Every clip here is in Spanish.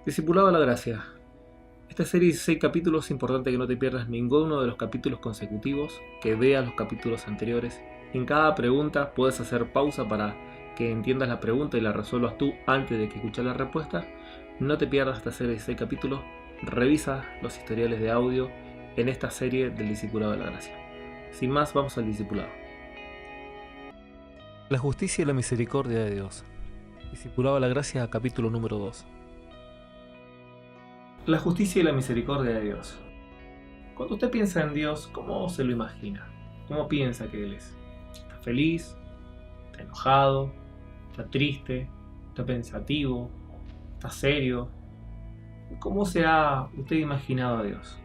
Discipulado a la Gracia. Esta serie de 16 capítulos es importante que no te pierdas ninguno de los capítulos consecutivos, que veas los capítulos anteriores. En cada pregunta puedes hacer pausa para que entiendas la pregunta y la resuelvas tú antes de que escuches la respuesta. No te pierdas esta serie de 16 capítulos. Revisa los historiales de audio en esta serie del Discipulado a la Gracia. Sin más, vamos al discipulado. La justicia y la misericordia de Dios. Discipulado a la Gracia, capítulo número 2. La justicia y la misericordia de Dios. Cuando usted piensa en Dios, ¿cómo se lo imagina? ¿Cómo piensa que Él es? ¿Está feliz? ¿Está enojado? ¿Está triste? ¿Está pensativo? ¿Está serio? ¿Cómo se ha usted imaginado a Dios?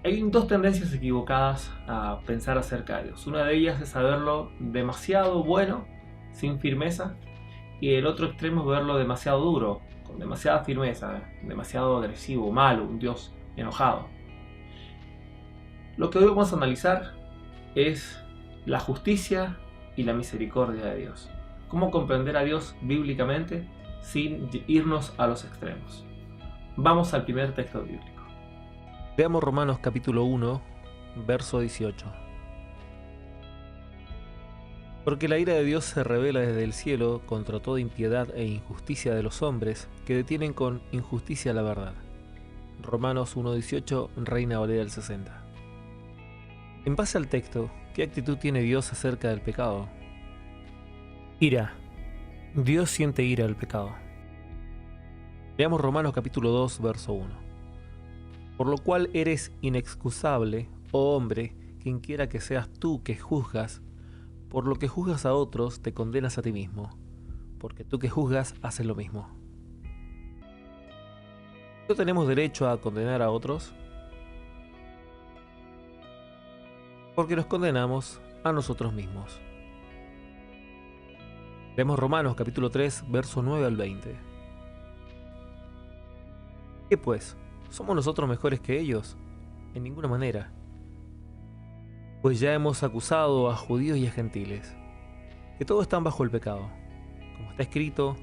Hay dos tendencias equivocadas a pensar acerca de Dios. Una de ellas es saberlo demasiado bueno, sin firmeza, y el otro extremo es verlo demasiado duro, con demasiada firmeza, demasiado agresivo, malo, un Dios enojado. Lo que hoy vamos a analizar es la justicia y la misericordia de Dios. Cómo comprender a Dios bíblicamente sin irnos a los extremos. Vamos al primer texto bíblico. Veamos Romanos capítulo 1, verso 18. Porque la ira de Dios se revela desde el cielo contra toda impiedad e injusticia de los hombres que detienen con injusticia la verdad. Romanos 1:18, Reina Valera del 60. En base al texto, ¿qué actitud tiene Dios acerca del pecado? Ira. Dios siente ira al pecado. Veamos Romanos capítulo 2, verso 1. Por lo cual eres inexcusable, oh hombre, quien quiera que seas tú que juzgas. Por lo que juzgas a otros, te condenas a ti mismo, porque tú que juzgas haces lo mismo. ¿No tenemos derecho a condenar a otros? Porque nos condenamos a nosotros mismos. Leemos Romanos capítulo 3, verso 9 al 20. ¿Qué pues? ¿Somos nosotros mejores que ellos? En ninguna manera. Pues ya hemos acusado a judíos y a gentiles, que todos están bajo el pecado. Como está escrito,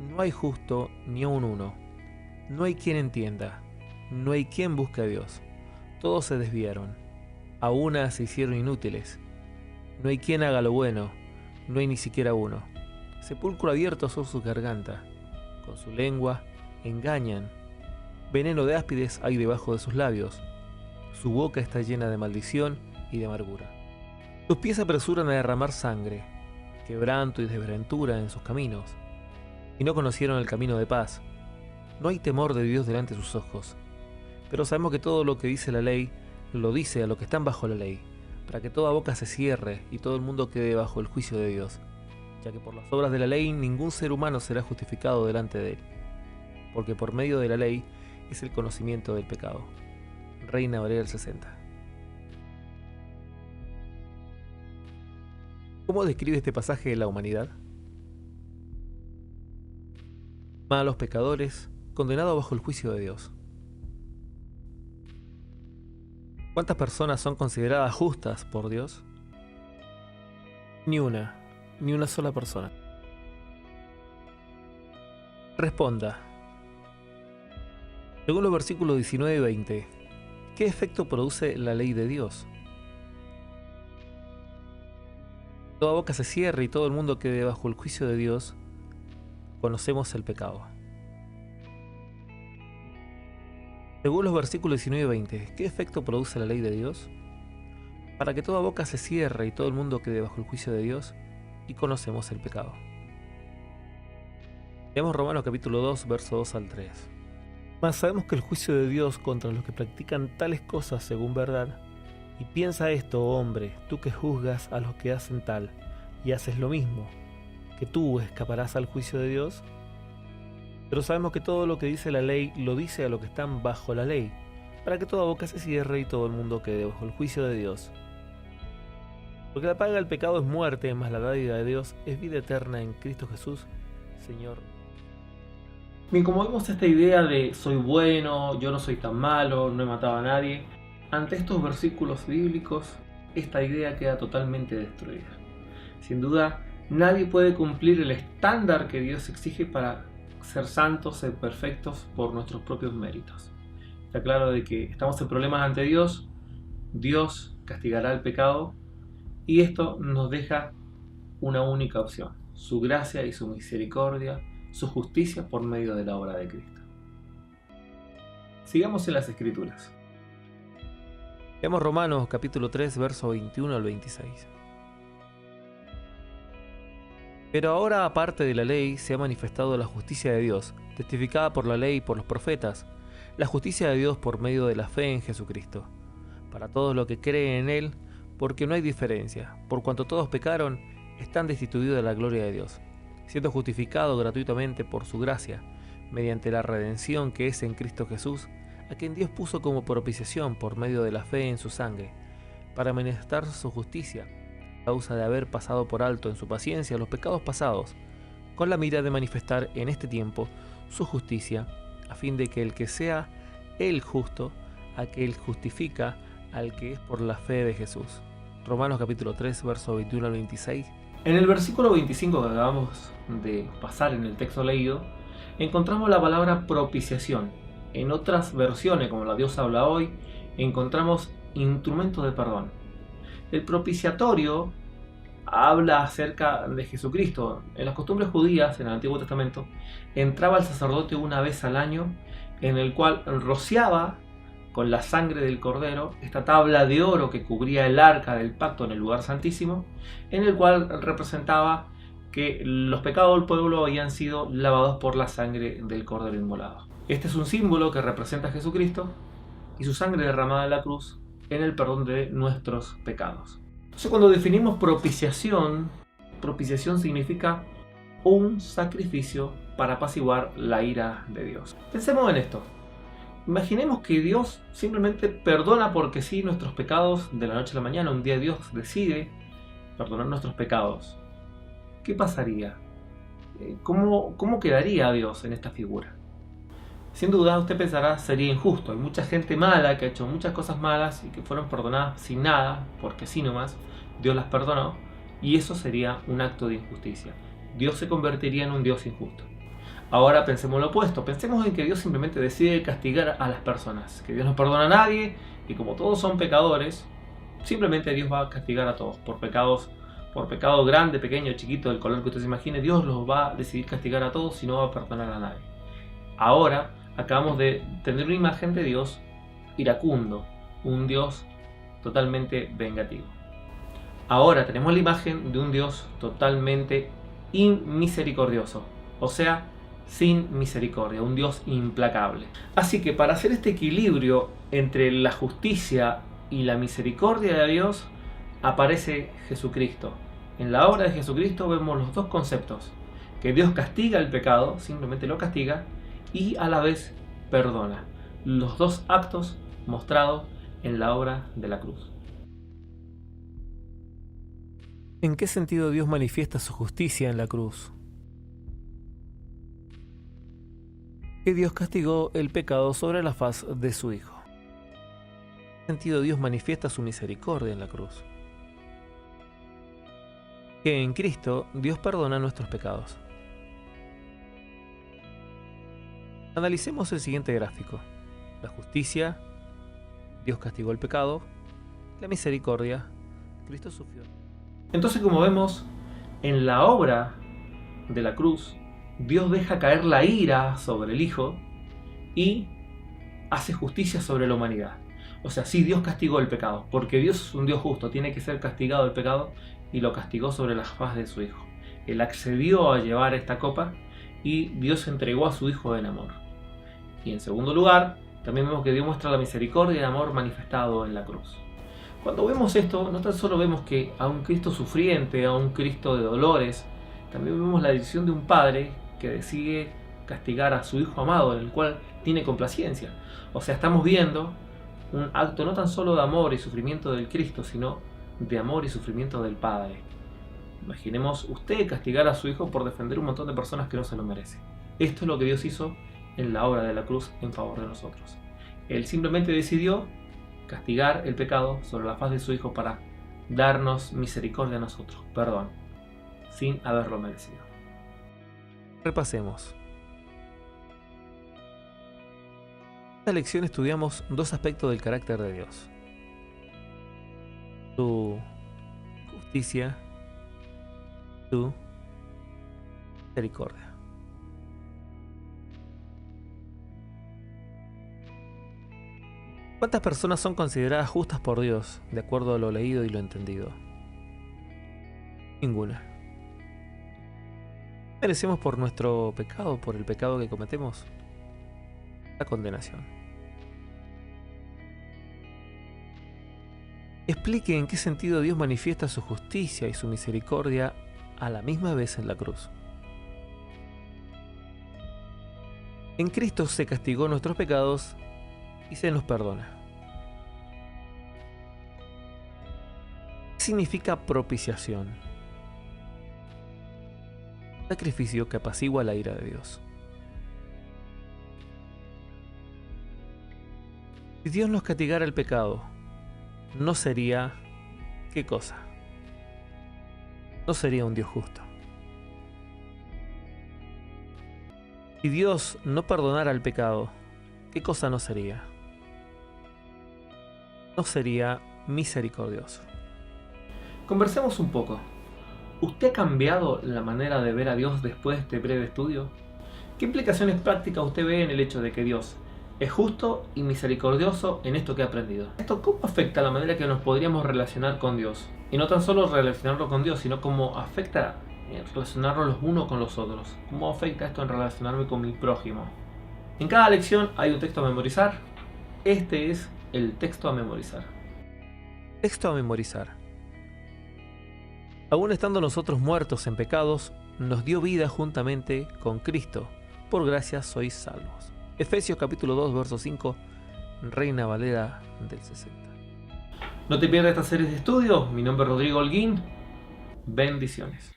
no hay justo ni aun uno, no hay quien entienda, no hay quien busque a Dios. Todos se desviaron, a una se hicieron inútiles. No hay quien haga lo bueno, no hay ni siquiera uno. Sepulcro abierto son su garganta, con su lengua engañan. Veneno de áspides hay debajo de sus labios. Su boca está llena de maldición y de amargura. Sus pies se apresuran a derramar sangre, quebranto y desventura en sus caminos, y no conocieron el camino de paz. No hay temor de Dios delante de sus ojos, pero sabemos que todo lo que dice la ley, lo dice a los que están bajo la ley, para que toda boca se cierre y todo el mundo quede bajo el juicio de Dios, ya que por las obras de la ley ningún ser humano será justificado delante de él, porque por medio de la ley es el conocimiento del pecado. Reina Valera del 60. ¿Cómo describe este pasaje la humanidad? Malos pecadores, condenados bajo el juicio de Dios. ¿Cuántas personas son consideradas justas por Dios? Ni una sola persona. Responda. Según los versículos 19 y 20, ¿qué efecto produce la ley de Dios? Toda boca se cierre y todo el mundo quede bajo el juicio de Dios. Conocemos el pecado. Según los versículos 19 y 20, ¿qué efecto produce la ley de Dios? Para que toda boca se cierre y todo el mundo quede bajo el juicio de Dios, y conocemos el pecado. Leamos Romanos capítulo 2, verso 2 al 3. Mas sabemos que el juicio de Dios contra los que practican tales cosas según verdad. Y piensa esto, oh hombre, tú que juzgas a los que hacen tal, y haces lo mismo, ¿que tú escaparás al juicio de Dios? Pero sabemos que todo lo que dice la ley, lo dice a los que están bajo la ley, para que toda boca se cierre y todo el mundo quede bajo el juicio de Dios. Porque la paga del pecado es muerte, mas la dádiva de Dios es vida eterna en Cristo Jesús, Señor. Bien, como vemos esta idea de soy bueno, yo no soy tan malo, no he matado a nadie, ante estos versículos bíblicos, esta idea queda totalmente destruida. Sin duda, nadie puede cumplir el estándar que Dios exige para ser santos, ser perfectos por nuestros propios méritos. Está claro de que estamos en problemas ante Dios, Dios castigará el pecado y esto nos deja una única opción: su gracia y su misericordia, su justicia por medio de la obra de Cristo. Sigamos en las Escrituras. Veamos Romanos capítulo 3, verso 21 al 26. Pero ahora, aparte de la ley, se ha manifestado la justicia de Dios, testificada por la ley y por los profetas, la justicia de Dios por medio de la fe en Jesucristo, para todos los que creen en Él, porque no hay diferencia, por cuanto todos pecaron, están destituidos de la gloria de Dios, siendo justificados gratuitamente por su gracia, mediante la redención que es en Cristo Jesús, a quien Dios puso como propiciación por medio de la fe en su sangre, para manifestar su justicia, a causa de haber pasado por alto en su paciencia los pecados pasados, con la mira de manifestar en este tiempo su justicia, a fin de que el que sea el justo, aquel justifica al que es por la fe de Jesús. Romanos capítulo 3, verso 21 al 26. En el versículo 25 que acabamos de pasar en el texto leído, encontramos la palabra propiciación. En otras versiones, como la Dios habla hoy, encontramos instrumento de perdón. El propiciatorio habla acerca de Jesucristo. En las costumbres judías, en el Antiguo Testamento, entraba el sacerdote una vez al año, en el cual rociaba con la sangre del cordero esta tabla de oro que cubría el arca del pacto en el lugar santísimo, en el cual representaba que los pecados del pueblo habían sido lavados por la sangre del cordero inmolado. Este es un símbolo que representa a Jesucristo y su sangre derramada en la cruz en el perdón de nuestros pecados. Entonces, cuando definimos propiciación significa un sacrificio para apaciguar la ira de Dios. Pensemos en esto. Imaginemos que Dios simplemente perdona porque sí nuestros pecados de la noche a la mañana. Un día Dios decide perdonar nuestros pecados. ¿Qué pasaría? ¿Cómo quedaría Dios en esta figura? Sin duda usted pensará, sería injusto. Hay mucha gente mala que ha hecho muchas cosas malas y que fueron perdonadas sin nada, porque sí nomás, Dios las perdonó, y eso sería un acto de injusticia. Dios se convertiría en un Dios injusto. Ahora pensemos lo opuesto, pensemos en que Dios simplemente decide castigar a las personas, que Dios no perdona a nadie, y como todos son pecadores, simplemente Dios va a castigar a todos, por pecado grande, pequeño, chiquito, del color que usted se imagine. Dios los va a decidir castigar a todos y no va a perdonar a nadie. Ahora acabamos de tener una imagen de Dios iracundo, un Dios totalmente vengativo. Ahora tenemos la imagen de un Dios totalmente inmisericordioso, o sea, sin misericordia, un Dios implacable. Así que para hacer este equilibrio entre la justicia y la misericordia de Dios, aparece Jesucristo. En la obra de Jesucristo vemos los dos conceptos: que Dios castiga el pecado, simplemente lo castiga, y a la vez perdona. Los dos actos mostrados en la obra de la cruz. ¿En qué sentido Dios manifiesta su justicia en la cruz? Que Dios castigó el pecado sobre la faz de su Hijo. ¿En qué sentido Dios manifiesta su misericordia en la cruz? Que en Cristo Dios perdona nuestros pecados. Analicemos el siguiente gráfico. La justicia, Dios castigó el pecado. La misericordia, Cristo sufrió. Entonces, como vemos, en la obra de la cruz, Dios deja caer la ira sobre el Hijo y hace justicia sobre la humanidad. O sea, sí, Dios castigó el pecado, porque Dios es un Dios justo, tiene que ser castigado el pecado, y lo castigó sobre la faz de su Hijo. Él accedió a llevar esta copa y Dios entregó a su Hijo en amor. Y en segundo lugar, también vemos que Dios muestra la misericordia y el amor manifestado en la cruz. Cuando vemos esto, no tan solo vemos que a un Cristo sufriente, a un Cristo de dolores, también vemos la decisión de un padre que decide castigar a su Hijo amado, en el cual tiene complacencia. O sea, estamos viendo un acto no tan solo de amor y sufrimiento del Cristo, sino de amor y sufrimiento del Padre. Imaginemos usted castigar a su Hijo por defender un montón de personas que no se lo merecen. Esto es lo que Dios hizo en la obra de la cruz en favor de nosotros. Él simplemente decidió castigar el pecado sobre la faz de su Hijo para darnos misericordia a nosotros, perdón, sin haberlo merecido. Repasemos. esta lección estudiamos dos aspectos del carácter de Dios: su justicia, su misericordia. ¿Cuántas personas son consideradas justas por Dios, de acuerdo a lo leído y lo entendido? Ninguna. ¿Merecemos por nuestro pecado, por el pecado que cometemos, la condenación? Explique en qué sentido Dios manifiesta su justicia y su misericordia a la misma vez en la cruz. En Cristo se castigó nuestros pecados y se nos perdona. ¿Qué significa propiciación? Sacrificio que apacigua la ira de Dios. Si Dios nos castigara el pecado, no sería... ¿qué cosa? No sería un Dios justo. Si Dios no perdonara el pecado, ¿qué cosa no sería? No sería misericordioso. Conversemos un poco. ¿Usted ha cambiado la manera de ver a Dios después de este breve estudio? ¿Qué implicaciones prácticas usted ve en el hecho de que Dios es justo y misericordioso en esto que ha aprendido? ¿Esto cómo afecta la manera que nos podríamos relacionar con Dios? Y no tan solo relacionarlo con Dios, sino cómo afecta relacionarnos los unos con los otros. ¿Cómo afecta esto en relacionarme con mi prójimo? En cada lección hay un texto a memorizar. Este es el texto a memorizar. Texto a memorizar. Aún estando nosotros muertos en pecados, nos dio vida juntamente con Cristo. Por gracia sois salvos. Efesios capítulo 2, verso 5, Reina Valera del 60. No te pierdas esta serie de estudio. Mi nombre es Rodrigo Holguín. Bendiciones.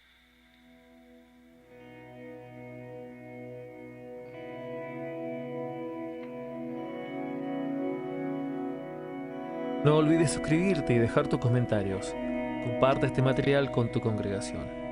No olvides suscribirte y dejar tus comentarios. Comparte este material con tu congregación.